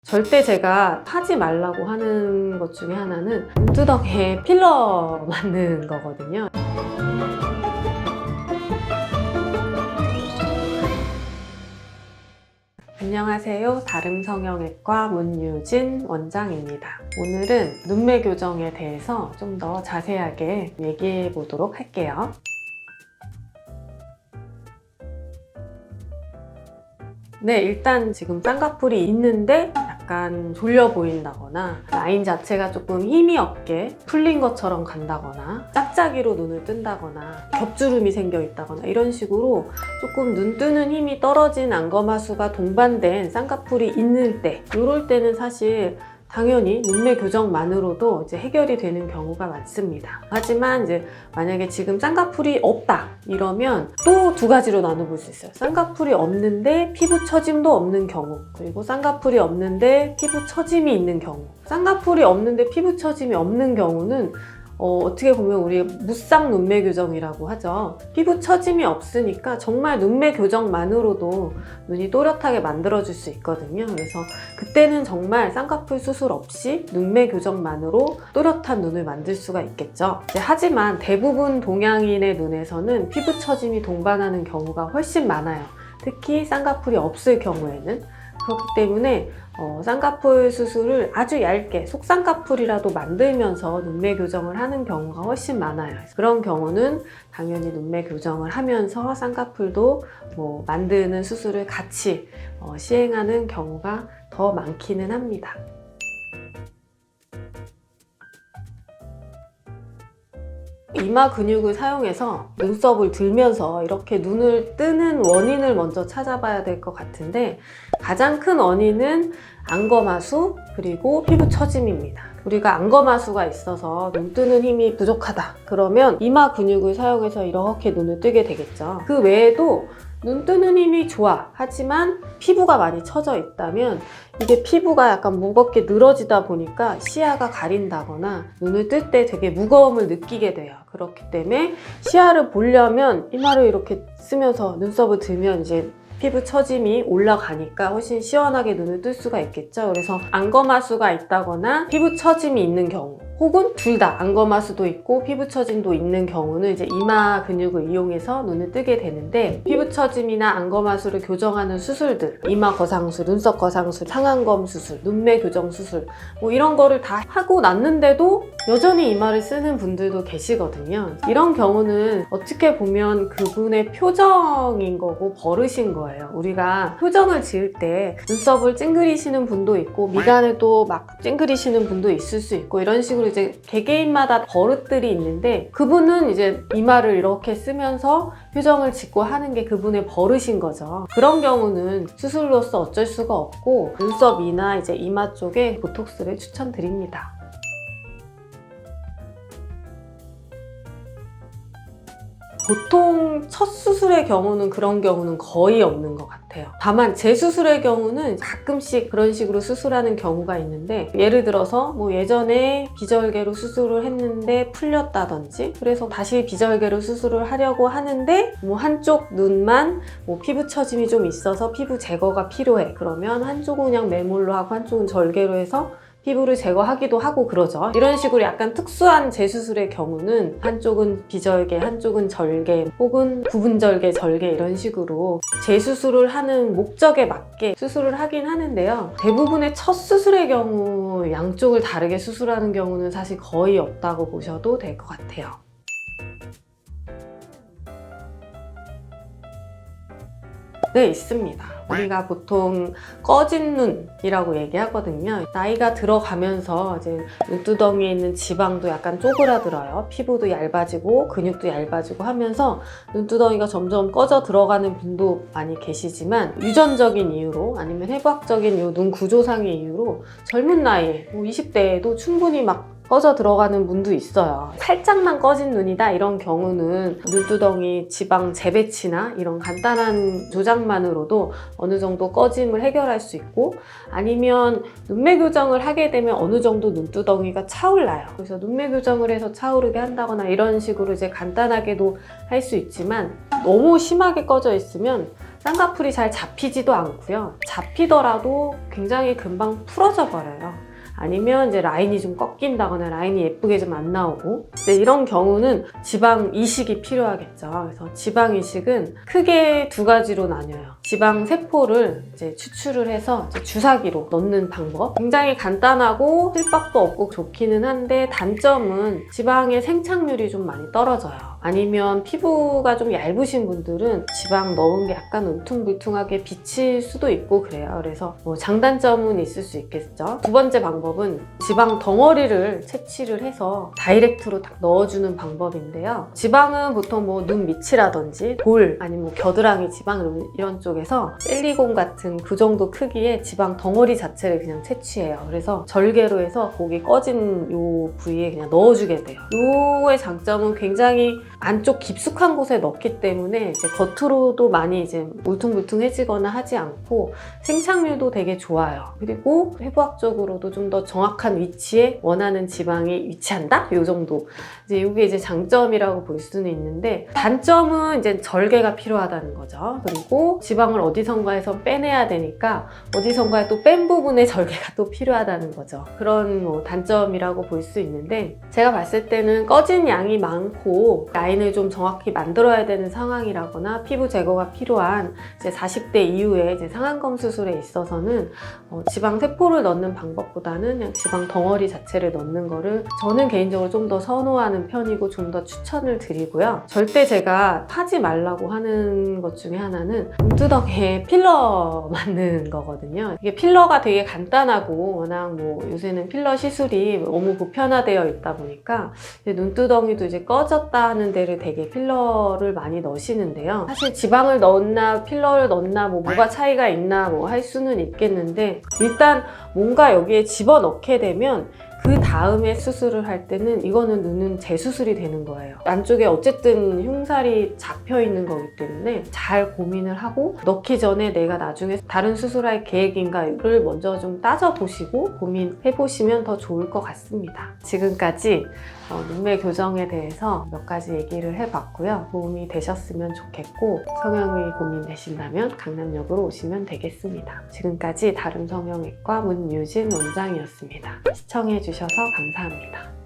절대 제가 하지 말라고 하는 것 중에 하나는 눈두덩이에 필러 맞는 거거든요. 안녕하세요. 다름성형외과 문유진 원장입니다. 오늘은 눈매 교정에 대해서 좀 더 자세하게 얘기해 보도록 할게요. 네, 일단 지금 쌍꺼풀이 있는데 약간 졸려 보인다거나 라인 자체가 조금 힘이 없게 풀린 것처럼 간다거나 짝짝이로 눈을 뜬다거나 겹주름이 생겨 있다거나 이런 식으로 조금 눈 뜨는 힘이 떨어진 안검하수가 동반된 쌍꺼풀이 있는 때, 이럴 때는 사실 당연히 눈매 교정만으로도 이제 해결이 되는 경우가 많습니다. 하지만 이제 만약에 지금 쌍꺼풀이 없다 이러면 또 두 가지로 나눠볼 수 있어요. 쌍꺼풀이 없는데 피부 처짐도 없는 경우, 그리고 쌍꺼풀이 없는데 피부 처짐이 있는 경우. 쌍꺼풀이 없는데 피부 처짐이 없는 경우는 어떻게 보면 우리 무쌍 눈매 교정이라고 하죠. 피부 처짐이 없으니까 정말 눈매 교정만으로도 눈이 또렷하게 만들어줄 수 있거든요. 그래서 그때는 정말 쌍꺼풀 수술 없이 눈매 교정만으로 또렷한 눈을 만들 수가 있겠죠. 하지만 대부분 동양인의 눈에서는 피부 처짐이 동반하는 경우가 훨씬 많아요. 특히 쌍꺼풀이 없을 경우에는. 그렇기 때문에 쌍꺼풀 수술을 아주 얇게 속쌍꺼풀이라도 만들면서 눈매 교정을 하는 경우가 훨씬 많아요. 그런 경우는 당연히 눈매 교정을 하면서 쌍꺼풀도 만드는 수술을 같이 시행하는 경우가 더 많기는 합니다. 이마 근육을 사용해서 눈썹을 들면서 이렇게 눈을 뜨는 원인을 먼저 찾아봐야 될 것 같은데, 가장 큰 원인은 안검하수 그리고 피부 처짐입니다. 우리가 안검하수가 있어서 눈 뜨는 힘이 부족하다 그러면 이마 근육을 사용해서 이렇게 눈을 뜨게 되겠죠. 그 외에도 눈 뜨는 힘이 좋아 하지만 피부가 많이 처져 있다면 이게 피부가 약간 무겁게 늘어지다 보니까 시야가 가린다거나 눈을 뜰 때 되게 무거움을 느끼게 돼요. 그렇기 때문에 시야를 보려면 이마를 이렇게 쓰면서 눈썹을 들면 이제 피부 처짐이 올라가니까 훨씬 시원하게 눈을 뜰 수가 있겠죠. 그래서 안검하수가 있다거나 피부 처짐이 있는 경우, 혹은 둘 다 안검하수도 있고 피부 처짐도 있는 경우는 이제 이마 근육을 이용해서 눈을 뜨게 되는데, 피부 처짐이나 안검하수를 교정하는 수술들, 이마 거상술, 눈썹 거상술, 상안검 수술, 눈매 교정 수술 이런 거를 다 하고 났는데도 여전히 이마를 쓰는 분들도 계시거든요. 이런 경우는 어떻게 보면 그분의 표정인 거고 버릇인 거예요. 우리가 표정을 지을 때 눈썹을 찡그리시는 분도 있고 미간을 또 막 찡그리시는 분도 있을 수 있고, 이런 식으로 이제 개개인마다 버릇들이 있는데, 그분은 이제 이마를 이렇게 쓰면서 표정을 짓고 하는 게 그분의 버릇인 거죠. 그런 경우는 수술로서 어쩔 수가 없고 눈썹이나 이제 이마 쪽에 보톡스를 추천드립니다. 보통 첫 수술의 경우는 그런 경우는 거의 없는 것 같아요. 다만 재수술의 경우는 가끔씩 그런 식으로 수술하는 경우가 있는데, 예를 들어서 예전에 비절개로 수술을 했는데 풀렸다든지, 그래서 다시 비절개로 수술을 하려고 하는데 한쪽 눈만 피부 처짐이 좀 있어서 피부 제거가 필요해. 그러면 한쪽은 그냥 매몰로 하고 한쪽은 절개로 해서 피부를 제거하기도 하고 그러죠. 이런 식으로 약간 특수한 재수술의 경우는 한쪽은 비절개, 한쪽은 절개, 혹은 부분절개, 절개 이런 식으로 재수술을 하는 목적에 맞게 수술을 하긴 하는데요. 대부분의 첫 수술의 경우 양쪽을 다르게 수술하는 경우는 사실 거의 없다고 보셔도 될 것 같아요. 네, 있습니다. 우리가 보통 꺼진 눈이라고 얘기하거든요. 나이가 들어가면서 이제 눈두덩이에 있는 지방도 약간 쪼그라들어요. 피부도 얇아지고 근육도 얇아지고 하면서 눈두덩이가 점점 꺼져 들어가는 분도 많이 계시지만, 유전적인 이유로 아니면 해부학적인 눈 구조상의 이유로 젊은 나이에 20대에도 충분히 막 꺼져 들어가는 분도 있어요. 살짝만 꺼진 눈이다 이런 경우는 눈두덩이 지방 재배치나 이런 간단한 조작만으로도 어느 정도 꺼짐을 해결할 수 있고, 아니면 눈매 교정을 하게 되면 어느 정도 눈두덩이가 차올라요. 그래서 눈매 교정을 해서 차오르게 한다거나 이런 식으로 이제 간단하게도 할 수 있지만, 너무 심하게 꺼져 있으면 쌍꺼풀이 잘 잡히지도 않고요. 잡히더라도 굉장히 금방 풀어져 버려요. 아니면 이제 라인이 좀 꺾인다거나 라인이 예쁘게 좀 안 나오고, 이제 이런 경우는 지방 이식이 필요하겠죠. 그래서 지방 이식은 크게 두 가지로 나뉘어요. 지방 세포를 이제 추출을 해서 이제 주사기로 넣는 방법. 굉장히 간단하고 실밥도 없고 좋기는 한데, 단점은 지방의 생착률이 좀 많이 떨어져요. 아니면 피부가 좀 얇으신 분들은 지방 넣은 게 약간 울퉁불퉁하게 비칠 수도 있고 그래요. 그래서 뭐 장단점은 있을 수 있겠죠. 두 번째 방법은 지방 덩어리를 채취를 해서 다이렉트로 딱 넣어주는 방법인데요. 지방은 보통 뭐 눈 밑이라든지 볼, 아니면 뭐 겨드랑이 지방 이런 쪽에서 셀리곤 같은 그 정도 크기의 지방 덩어리 자체를 그냥 채취해요. 그래서 절개로 해서 거기 꺼진 요 부위에 그냥 넣어주게 돼요. 요의 장점은 굉장히 안쪽 깊숙한 곳에 넣기 때문에 이제 겉으로도 많이 이제 울퉁불퉁해지거나 하지 않고 생착률도 되게 좋아요. 그리고 해부학적으로도 좀 더 정확한 위치에 원하는 지방이 위치한다? 요 정도. 이제 이게 이제 장점이라고 볼 수는 있는데, 단점은 이제 절개가 필요하다는 거죠. 그리고 지방을 어디선가에서 빼내야 되니까 어디선가에 또 뺀 부분에 절개가 또 필요하다는 거죠. 그런 뭐 단점이라고 볼 수 있는데, 제가 봤을 때는 꺼진 양이 많고 라인을 좀 정확히 만들어야 되는 상황이라거나 피부 제거가 필요한 이제 40대 이후에 이제 상안검 수술에 있어서는 지방 세포를 넣는 방법보다는 그냥 지방 덩어리 자체를 넣는 거를 저는 개인적으로 좀 더 선호하는 편이고 좀 더 추천을 드리고요. 절대 제가 하지 말라고 하는 것 중에 하나는 눈두덩이에 필러 맞는 거거든요. 이게 필러가 되게 간단하고 워낙 뭐 요새는 필러 시술이 너무 보편화되어 있다 보니까 이제 눈두덩이도 이제 꺼졌다 하는 데를 되게 필러를 많이 넣으시는데요. 사실 지방을 넣었나 필러를 넣었나 뭐가 차이가 있나 뭐 할 수는 있겠는데, 일단 뭔가 여기에 집어넣게 되면 그 다음에 수술을 할 때는 이거는 눈은 재수술이 되는 거예요. 안쪽에 어쨌든 흉살이 잡혀 있는 거기 때문에 잘 고민을 하고, 넣기 전에 내가 나중에 다른 수술할 계획인가를 먼저 좀 따져보시고 고민해 보시면 더 좋을 것 같습니다. 지금까지 눈매 교정에 대해서 몇 가지 얘기를 해봤고요. 도움이 되셨으면 좋겠고, 성형이 고민되신다면 강남역으로 오시면 되겠습니다. 지금까지 다름성형외과 문유진 원장이었습니다. 시청해주셔서 감사합니다.